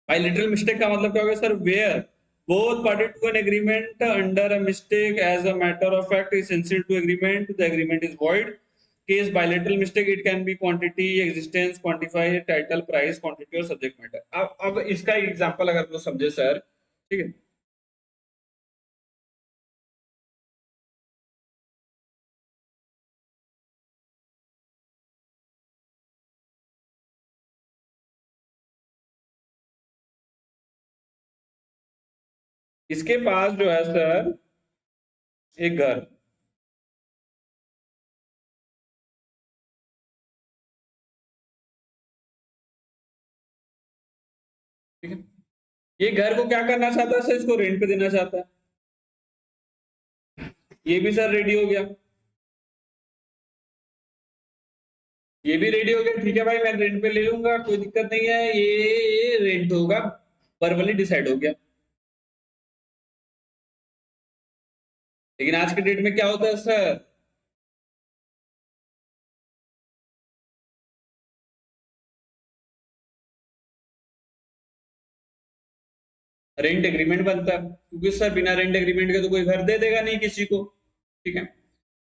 बाइलेटरल मिस्टेक का मतलब क्या होगा sir, where both party to an agreement under a mistake as a matter of fact is essential to agreement, the agreement is void। case bilateral mistake, it can be quantity, existence, quantify, title, price, quantity और subject matter। अब इसका example अगर लोग समझे sir, ठीक है। इसके पास जो है सर एक घर, ठीक है, ये घर को क्या करना चाहता है सर, इसको रेंट पे देना चाहता है। ये भी सर रेडी हो गया, ये भी रेडी हो गया, ठीक है भाई मैं रेंट पे ले लूंगा, कोई दिक्कत नहीं है, ये रेंट होगा, वर्बली डिसाइड हो गया। लेकिन आज के डेट में क्या होता है सर, रेंट एग्रीमेंट बनता है, क्योंकि सर बिना रेंट एग्रीमेंट के तो कोई घर दे देगा नहीं किसी को, ठीक है।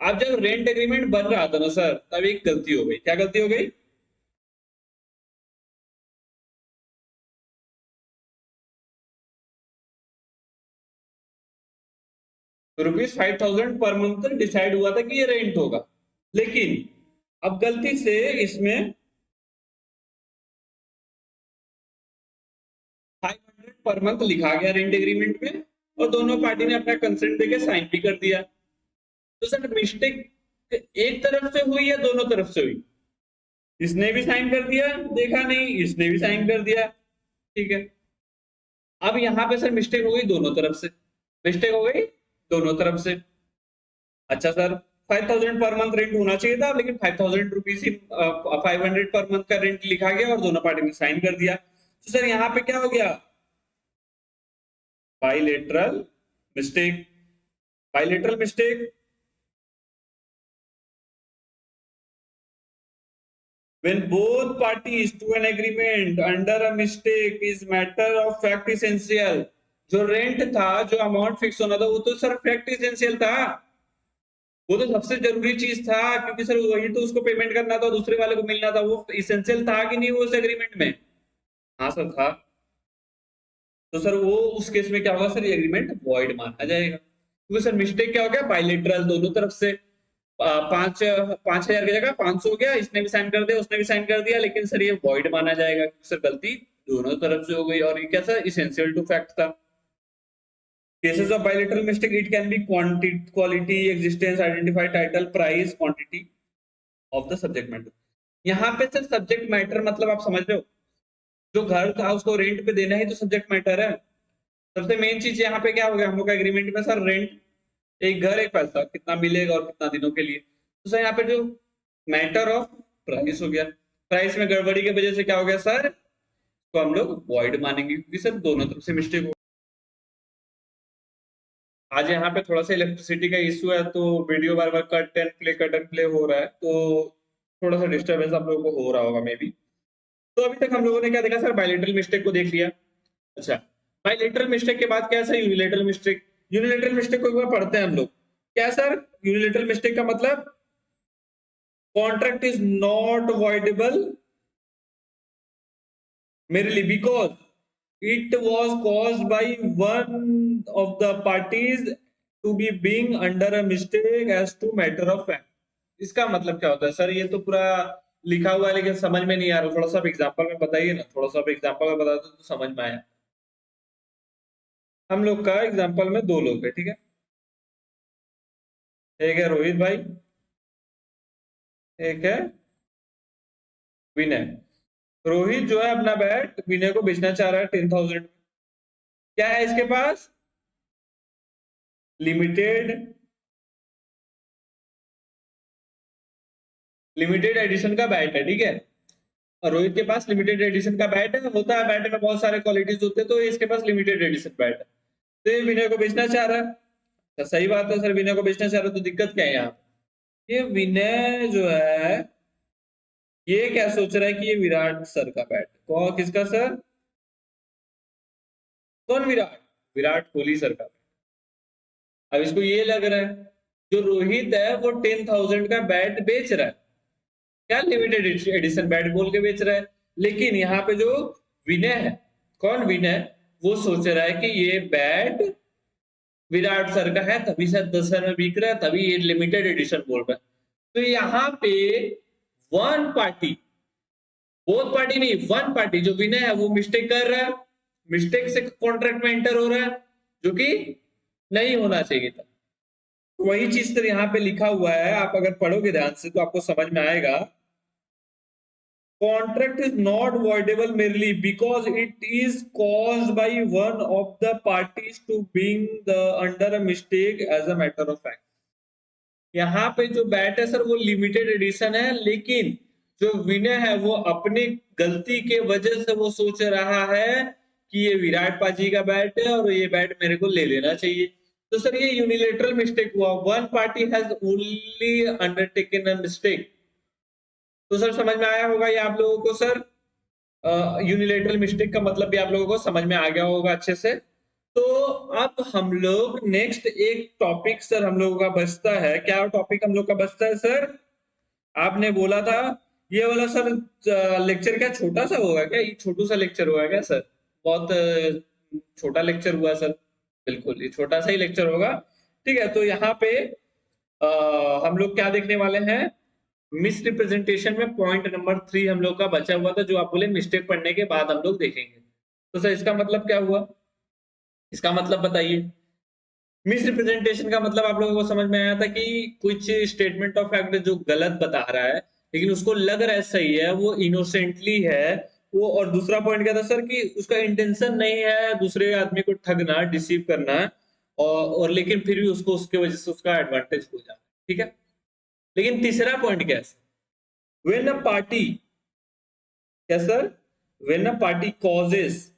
अब जब रेंट एग्रीमेंट बन रहा था ना सर, तब एक गलती हो गई, क्या गलती हो गई, ₹5,000 पर मंथ डिसाइड हुआ था कि ये रेंट होगा, लेकिन अब गलती से इसमें 500 पर मंथ लिखा गया रेंट एग्रीमेंट में, और दोनों पार्टी ने अपना कंसेंट देके साइन भी कर दिया। तो सर मिस्टेक एक तरफ से हुई या दोनों तरफ से हुई, इसने भी साइन कर दिया, देखा नहीं, इसने भी साइन कर दिया, ठीक है। अब यहाँ पे सर मिस्टेक हो गई दोनों तरफ से, मिस्टेक हो गई दोनों तरफ से। अच्छा सर 5,000 पर मंथ रेंट होना चाहिए था, लेकिन 5,000 रुपीज ही 500 पर मंथ का रेंट लिखा गया और दोनों पार्टी ने साइन कर दिया। तो सर यहाँ पे क्या हो गया, bilateral mistake, bilateral mistake. When both parties to an agreement under a mistake is matter of fact essential, जो रेंट था, जो अमाउंट फिक्स होना था, वो तो सर फैक्ट इसेंशियल था, वो तो सबसे जरूरी चीज था, क्योंकि सर वही तो उसको पेमेंट करना था, दूसरे वाले को मिलना था, वो इसेंशियल था कि नहीं वो उस एग्रीमेंट में, हाँ सर था। तो सर वो उस केस में क्या होगा सर, ये एग्रीमेंट वॉइड माना जाएगा, क्योंकि सर मिस्टेक क्या हो गया, बाइलेटरल दोनों तरफ से, 5,000 की जगह 500 हो गया, इसने भी साइन कर दिया, उसने भी साइन कर दिया, लेकिन सर ये वॉइड माना जाएगा, क्योंकि सर गलती दोनों तरफ से हो गई, और ये क्या सर इसेंशियल टू फैक्ट था। Cases of bilateral mistake, it can be quality, existence, identify, title, price, quantity of the subject matter. यहाँ पे सर सब्जेक्ट मैटर मतलब आप समझ रहे हो, जो घर था उसको रेंट पे देना ही तो सब्जेक्ट मैटर है। सबसे मेन चीज यहाँ पे क्या हो गया हम लोग का एग्रीमेंट में सर, रेंट, एक घर एक पैसा, कितना मिलेगा और कितना दिनों के लिए। तो सर यहाँ पे जो मैटर ऑफ प्राइस हो गया, प्राइस में गड़बड़ी की वजह से क्या हो गया सर, तो हम लोग वॉइड मानेंगे, क्योंकि सर दोनों तरफ से मिस्टेक हो। आज यहाँ पे थोड़ा सा इलेक्ट्रिसिटी का इश्यू है, तो video bar bar cut and play हो रहा है, तो थोड़ा सा डिस्टरबेंस आप लोगों को हो रहा होगा मे बी। तो अभी तक हम लोगों ने क्या देखा सर, बायलैटरल मिस्टेक को देख लिया। अच्छा, बायलैटरल मिस्टेक के बाद क्या है sir, unilateral mistake. Unilateral mistake को एक बार पढ़ते हैं हम लोग, क्या सर यूनिलैटरल मिस्टेक का मतलब, contract is not avoidable merely because it was caused by one of the parties to be being under a mistake as to matter of fact। इसका मतलब क्या होता है सर, ये तो पूरा लिखा हुआ है लेकिन समझ में नहीं आ रहा, थोड़ा सा एग्जांपल में बताइए ना, थोड़ा सा एग्जांपल में बता दो तो समझ में आया। हम लोग का एग्जांपल में दो लोग है, ठीक है, एक है रोहित भाई, एक है विनय। रोहित जो है अपना बैट विनय को बेचना चाह रहा है 10,000। क्या है इसके पास, लिमिटेड एडिशन का बैट है, ठीक है, और रोहित के पास लिमिटेड एडिशन का बैट है, होता है बैट में बहुत सारे क्वालिटीज होते हैं, तो इसके पास लिमिटेड एडिशन बैट है, तो ये विनय को बेचना चाह रहा है। तो सही बात है सर, विनय को बेचना चाह रहा है, तो दिक्कत क्या है यहाँ, ये विनय जो है ये क्या सोच रहा है कि ये विराट सर का बैट, कौन, किसका सर, कौन विराट, विराट कोहली सर का। अब इसको ये लग रहा है जो रोहित है वो 10,000 का बैट बेच रहा है, क्या लिमिटेड एडिशन बैट बोल के बेच रहा है, लेकिन यहाँ पे जो विनय है, कौन विनय, वो सोच रहा है कि ये बैट विराट सर का है, तभी शायद 10,000 में बिक रहा है, तभी ये लिमिटेड एडिशन बोल रहा है। तो यहाँ पे वन पार्टी, बोथ पार्टी नहीं, वन पार्टी जो विनय है वो मिस्टेक कर रहा है, मिस्टेक से कॉन्ट्रैक्ट में एंटर हो रहा है, जो कि नहीं होना चाहिए था। वही चीज सर यहाँ पे लिखा हुआ है, आप अगर पढ़ोगे ध्यान से तो आपको समझ में आएगा। Contract is not voidable merely because it is caused by one of the parties to being under a mistake as a matter of fact। यहाँ पे जो बैट है सर वो लिमिटेड एडिशन है, लेकिन जो विनय है वो अपनी गलती के वजह से वो सोच रहा है कि ये विराट पाजी का बैट है और ये बैट मेरे को ले लेना चाहिए। तो सर ये यूनिलेटरल मिस्टेक हुआ, one party has only undertaken a mistake. तो सर समझ में आया होगा ये आप लोगों को सर, यूनिलेटरल मिस्टेक का मतलब भी आप लोगों को समझ में आ गया होगा अच्छे से। तो अब हम लोग नेक्स्ट एक टॉपिक सर हम लोगों का बचता है, क्या टॉपिक हम लोग का बचता है सर? आपने बोला था ये वाला सर लेक्चर क्या छोटा सा होगा क्या? ये छोटू सा लेक्चर होगा क्या सर? बहुत छोटा लेक्चर हुआ सर। बिल्कुल ये छोटा सा ही लेक्चर होगा। ठीक है, तो यहाँ पे हम लोग क्या देखने वाले हैं? मिस रिप्रेजेंटेशन में पॉइंट नंबर 3 हम लोग का बचा हुआ था, जो आप बोले मिस्टेक पढ़ने के बाद हम लोग देखेंगे। तो सर इसका मतलब क्या हुआ? इसका मतलब बताइए। मिस रिप्रेजेंटेशन का मतलब आप लोगों को समझ में आया था कि कुछ स्टेटमेंट ऑफ फैक्ट जो गलत बता रहा है लेकिन उसको लग रहा है सही है, वो इनोसेंटली है वो। और दूसरा पॉइंट क्या था सर कि उसका इंटेंशन नहीं है दूसरे आदमी को ठगना, डिसीव करना, और लेकिन फिर भी उसको उसके वजह से उसका एडवांटेज हो जाता है। ठीक है, लेकिन तीसरा पॉइंट क्या है? व्हेन अ पार्टी, क्या sir? When a party causes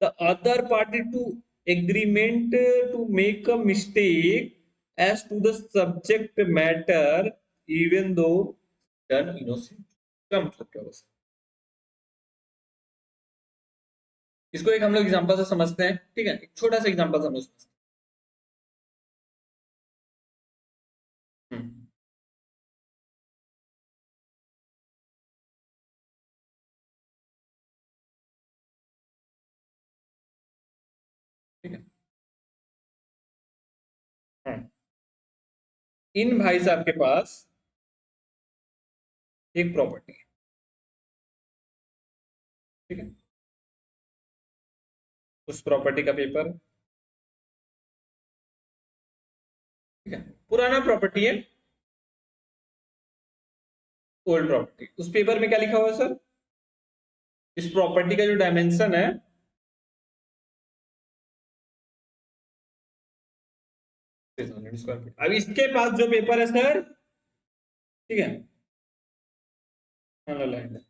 the other party to agreement to make a mistake as to the subject matter even though done innocent। क्या मतलब क्या होगा? इसको एक हम लोग एग्जांपल से समझते हैं। ठीक है, एक छोटा सा एग्जांपल समझते हैं। ठीक है, हाँ। इन भाई साहब के पास एक प्रॉपर्टी है। ठीक है, उस प्रॉपर्टी का पेपर, ठीक है, पुराना प्रॉपर्टी है, ओल्ड प्रॉपर्टी। उस पेपर में क्या लिखा हुआ है सर? इस प्रॉपर्टी का जो डायमेंशन है 600 स्क्वायर फीट। अब इसके पास जो पेपर है सर, ठीक है, हाँ लैंड है,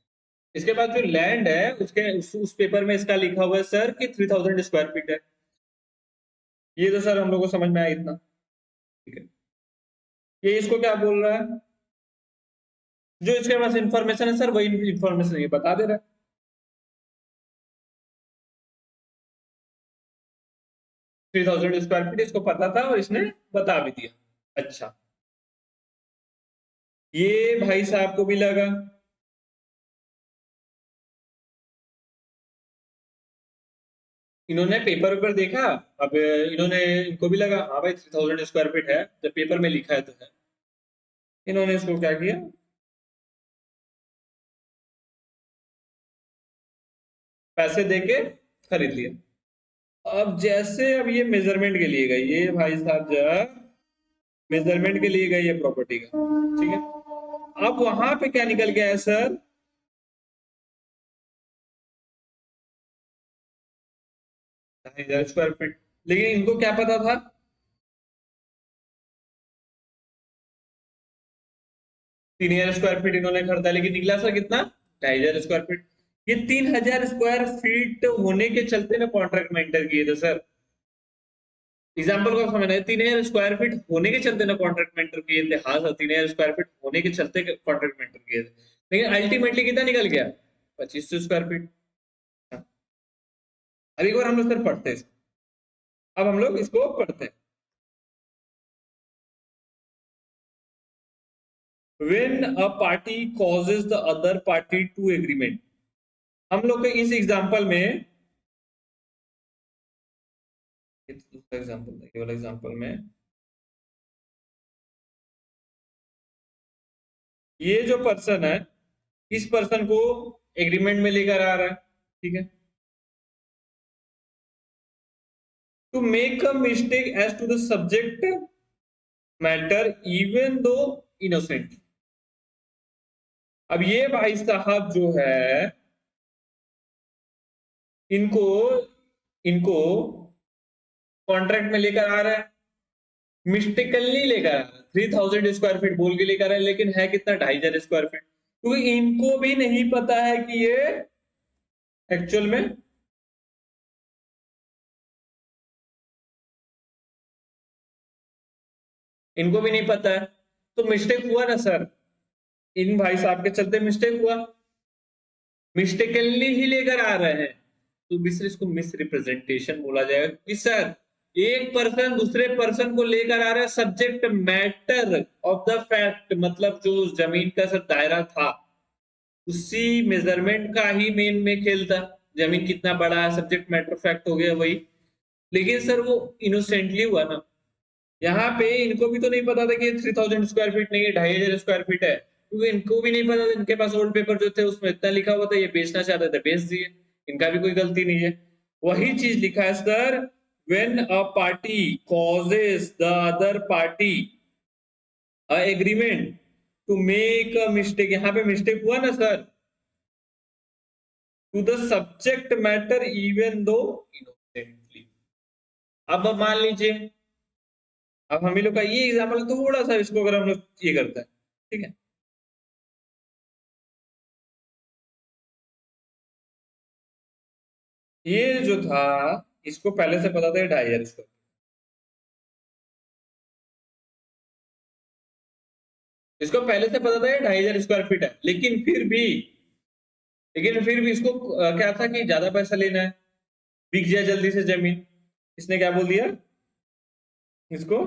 इसके पास जो लैंड है उसके उस पेपर में इसका लिखा हुआ है सर कि 3000 स्क्वायर फीट है। ये तो सर हम लोग को समझ में आया इतना। ठीक है, ये इसको क्या बोल रहा है? जो इसके पास इंफॉर्मेशन है सर वही इंफॉर्मेशन ये बता दे रहा है। 3000 स्क्वायर फीट इसको पता था और इसने बता भी दिया। अच्छा, ये भाई साहब को भी लगा, इन्होंने पेपर ऊपर देखा। अब इन्होंने, इनको भी लगा हाँ भाई 3000 स्क्वायर फीट है, जब पेपर में लिखा है तो है। इन्होंने इसको क्या किया? पैसे देके खरीद लिया। अब जैसे अब ये मेजरमेंट के लिए गई, ये भाई साहब जब मेजरमेंट के लिए गई है प्रॉपर्टी का, ठीक है, अब वहां पे क्या निकल गया है सर? 1000 square feet. लेकिन इनको क्या पता था? 3000 स्क्वायर फीट इन्होंने खरीदा, लेकिन निकला सर कितना? 2500 स्क्वायर फीट। ये 3000 स्क्वायर फीट होने के चलते ना कॉन्ट्रैक्ट में एंटर किए थे सर। एग्जाम्पल को समझना है, 3000 स्क्वायर फीट होने के चलते ना कॉन्ट्रैक्ट में एंटर किए थे। हाँ सर, 3000 स्क्वायर फीट होने के चलते कॉन्ट्रैक्ट में एंटर किए थे, लेकिन अल्टीमेटली कितना निकल गया? 2500 स्क्वायर फीट। अब एक बार हम लोग सर पढ़ते हैं इसको। अब हम लोग इसको पढ़ते हैं। When a party causes the other party to agreement, हम लोग के इस एग्जांपल में, दूसरा एग्जांपल, ये वाला एग्जांपल में ये जो पर्सन है इस पर्सन को एग्रीमेंट में लेकर आ रहा है। ठीक है, to make a mistake as to the subject matter even though innocent. अब ये भाई साहब जो है इनको इनको कॉन्ट्रैक्ट में लेकर आ रहा है, मिस्टेकली लेकर आ रहा है, 3000 स्क्वायर फीट बोल के लेकर आ रहा है, लेकिन है कितना 2500 स्क्वायर फीट, क्योंकि इनको भी नहीं पता है कि ये एक्चुअल में इनको भी नहीं पता है। तो मिस्टेक हुआ ना सर, इन भाई साहब के चलते मिस्टेक हुआ, मिस्टेकली ही लेकर आ रहे हैं, तो मिस इसको मिस रिप्रेजेंटेशन बोला जाएगा कि सर एक पर्सन दूसरे पर्सन को लेकर आ रहा है, subject matter of the fact, मतलब जो जमीन का सर दायरा था उसी मेजरमेंट का ही मेन में खेल था, जमीन कितना बड़ा है सब्जेक्ट मैटर फैक्ट हो गया वही। लेकिन सर वो इनोसेंटली हुआ ना, यहाँ पे इनको भी तो नहीं पता था कि 3000 स्क्वायर फीट नहीं है 2500 स्क्वायर फीट है, क्योंकि इनको भी नहीं पता था, इनके पास ओल्ड पेपर जो थे उसमें इतना लिखा हुआ था, ये बेचना चाहते थे बेच दिए, इनका भी कोई गलती नहीं है। वही चीज लिखा है sir, when a party causes the other party a agreement to make a mistake, यहाँ पे मिस्टेक हुआ ना sir, to the subject matter even though innocently. अब मान लीजिए, अब हम लोग का ये एग्जाम्पल थोड़ा सा इसको अगर हम लोग ये करते हैं, ठीक है, ये जो था इसको पहले से पता था 2500 स्क्वायर, इसको पहले से पता था ये 2500 स्क्वायर फीट है, लेकिन फिर भी इसको क्या था कि ज्यादा पैसा लेना है, बिक जाए जल्दी से जमीन, इसने क्या बोल दिया इसको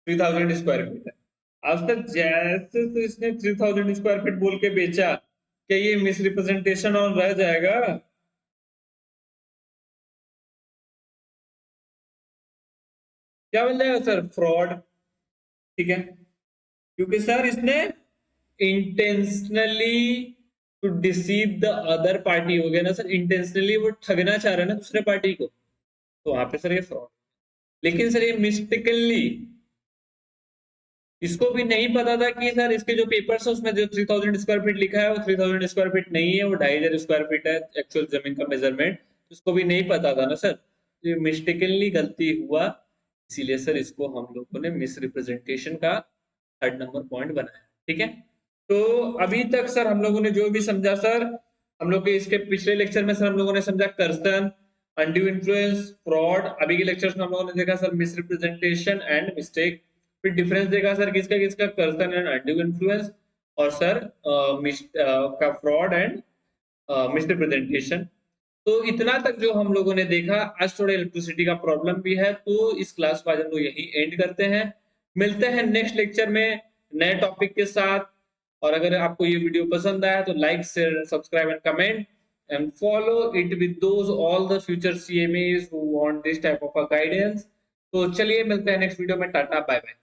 3000 स्क्वायर फीट है। अब तक जैसे तो इसने 3000 स्क्वायर फीट बोल के बेचा, क्या ये मिस रिप्रेजेंटेशन और रह जाएगा? क्या बन जाएगा सर? फ्रॉड। ठीक है, क्योंकि सर इसने intentionally to deceive the other party हो गया ना सर, इंटेंशनली वो ठगना चाह रहा है ना दूसरे पार्टी को, तो वहां पे सर ये फ्रॉड। लेकिन सर ये मिस्टेकली, इसको भी नहीं पता था कि सर इसके जो पेपर्स है उसमें जो 3000 स्क्वायर फीट लिखा है वो 3000 स्क्वायर फीट नहीं है, वो 2500 स्क्वायर फीट है एक्चुअल जमीन का मेजरमेंट, इसको भी नहीं पता था ना सर, ये मिस्टेकनली गलती हुआ, इसीलिए सर इसको हम लोगों ने मिस रिप्रेजेंटेशन का 3rd नंबर पॉइंट बनाया। ठीक है, तो अभी तक सर हम लोगों ने जो भी समझा सर, हम लोग के इसके पिछले लेक्चर में सर हम लोगों ने समझा कर्सन, अनड्यू इन्फ्लुएंस, फ्रॉड, अभी के लेक्चर्स में हम लोगों ने देखा sir miss representation and mistake, फिर डिफरेंस देखा सर किसका किसका, कर्सन एंड अनड्यू इन्फ्लुएंस, और सर का फ्रॉड एंड मिस रिप्रेजेंटेशन। तो इतना तक जो हम लोगों ने देखा, आज थोड़ा इलेक्ट्रिसिटी का प्रॉब्लम भी है, तो इस क्लास को आज हम लोग यही एंड करते हैं, मिलते हैं नेक्स्ट लेक्चर में नए टॉपिक के साथ। और अगर आपको ये वीडियो पसंद आया तो like share subscribe and comment and follow it with those all the future CMAs who want this type of a guidance. तो चलिए मिलते हैं नेक्स्ट वीडियो में, टाटा बाय बाय।